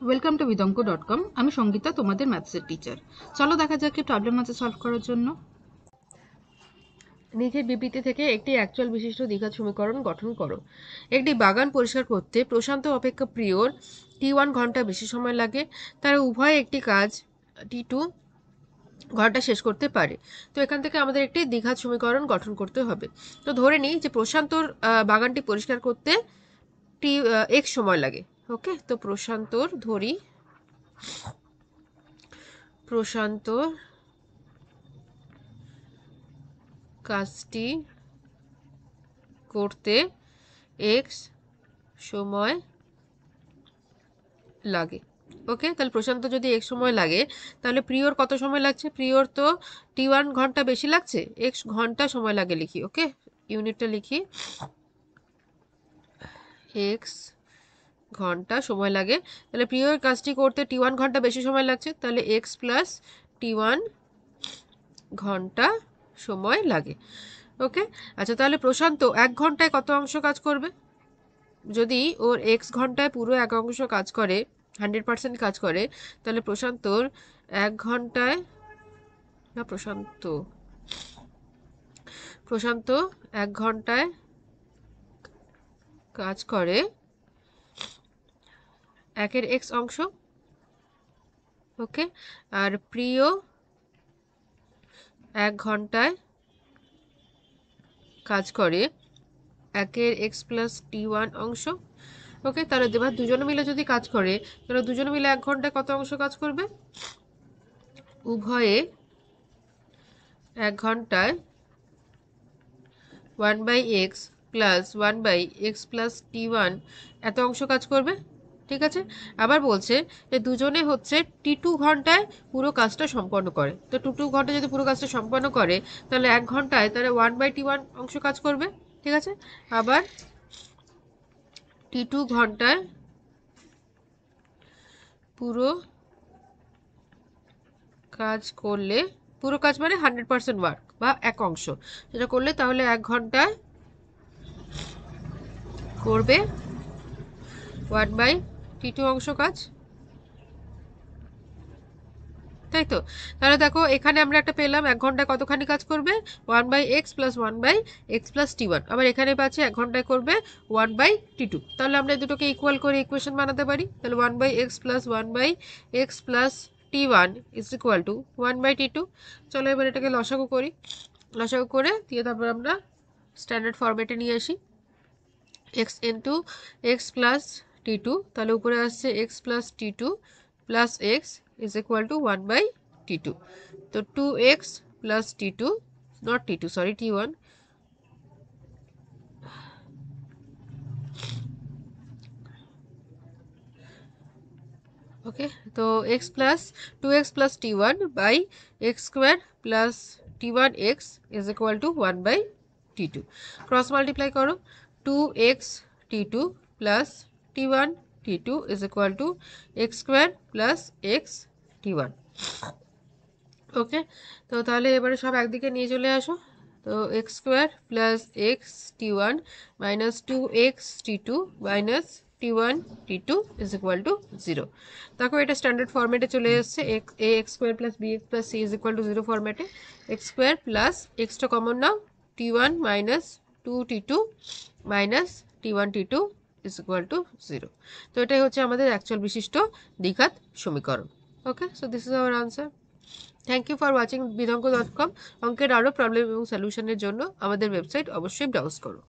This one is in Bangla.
Welcome to বিদঙ্ক.com। আমি সঙ্গীতা, তোমাদের ম্যাথসের টিচার। চলো দেখা যাক কি প্রবলেম আছে সলভ করার জন্য। নিচের বিবৃতি থেকে একটি অ্যাকচুয়াল বিশিষ্ট দ্বিঘাত সমীকরণ গঠন করো। একটি বাগান পরিষ্কার করতে প্রশান্ত অপেক্ষা প্রিয়র T1 ঘন্টা বেশি সময় লাগে। তারা উভয়ে একটি কাজ T2 ঘন্টা শেষ করতে পারে। তো এখান থেকে আমাদের একটি দ্বিঘাত সমীকরণ গঠন করতে হবে। তো ধরে নিই যে প্রশান্তর বাগানটি পরিষ্কার করতে x সময় লাগে। ওকে, তো প্রশান্ত কাজটি করতে x সময় লাগে। ওকে, তাহলে প্রশান্ত যদি x সময় লাগে তাহলে প্রিয়র কত সময় লাগছে? প্রিয়র তো T1 ঘন্টা বেশি লাগছে, x ঘন্টা সময় লাগে লিখি। ওকে, ইউনিটটা লিখি, x ঘন্টা সময় লাগে। তাহলে প্রিয়র কাজটি করতে T1 ঘন্টা বেশি সময় লাগছে, তাহলে x প্লাস T1 ঘন্টা সময় লাগে। ওকে, আচ্ছা, তাহলে প্রশান্ত 1 ঘন্টায় কত অংশ কাজ করবে? যদি ওর x ঘন্টায় পুরো 1 অংশ কাজ করে, 100% কাজ করে, তাহলে প্রশান্তর 1 ঘন্টায় না প্রশান্ত 1 ঘন্টায় কাজ করে 1-এর x অংশ। ওকে, আর প্রিয় 1 ঘন্টায় কাজ করে 1-এর x প্লাস T1 অংশ। ওকে, তাহলে এবার দুজনে মিলে যদি কাজ করে, তাহলে দুজনে মিলে 1 ঘন্টায় কত অংশ কাজ করবে? উভয়ে 1 ঘন্টায় 1/x plus 1/x plus T1 এত অংশ কাজ করবে। ঠিক আছে, আবার বলছে যে দুজনে হচ্ছে T2 ঘন্টায় পুরো কাজটা সম্পন্ন করে। তো T2 ঘন্টায় যদি পুরো কাজটা সম্পন্ন করে, তাহলে 1 ঘন্টায় তাহলে 1/T1 অংশ কাজ করবে। ঠিক আছে, আবার T2 ঘন্টায় পুরো কাজ করলে, পুরো কাজ মানে 100% ওয়ার্ক বা 1 অংশ যেটা করলে, তাহলে 1 ঘন্টায় করবে 1/T2 অংশ কাজ। তাই তো, তাহলে দেখো এখানে আমরা একটা পেলাম 1 ঘন্টায় কতখানি কাজ করবে, 1/x plus 1/x plus T1। আবার এখানে পাচ্ছি 1 ঘন্টায় করবে 1/T2। তাহলে আমরা এই দুটোকে ইকুয়াল করে ইকুয়েশন বানাতে পারি। তাহলে 1/x plus 1/x plus T1 is equal two 1/T2। চলো এবার এটাকে লসাগু করি। লসাগু করে দিয়ে তারপর আমরা স্ট্যান্ডার্ড ফরম্যাটে নিয়ে আসি, x into x plus T2, তাহলে উপরে আসছে x plus T2 plus x is equal to 1/T2। তো 2x plus T2, not T2, sorry, T1, ওকে, তো x plus 2x plus T1 by x square plus T1x is equal to 1/T2। Cross multiply করো, 2x T2 plus T1 T2 is equal to x square plus x T1। ওকে, তো তাহলে এবারে সব একদিকে নিয়ে চলে আসো। তো x square plus x T1 minus 2x T2 minus T1 T2 is equal to 0। দেখো এটা স্ট্যান্ডার্ড ফরম্যাটে চলে এসছে, x square plus bx plus c is equal to 0 ফরম্যাটে। এক্স স্কোয়ার প্লাস এক্সটা কমন নাও, T1 minus 2T2 minus T1 T2 is equal to 0। তো এটাই হচ্ছে আমাদের অ্যাকচুয়াল বিশিষ্ট দ্বিঘাত সমীকরণ। Okay, so this is our answer. Thank you for watching বিদঙ্ক.com। অঙ্কের আরও প্রবলেম এবং সলিউশনের জন্য আমাদের ওয়েবসাইট অবশ্যই ব্রাউজ করো।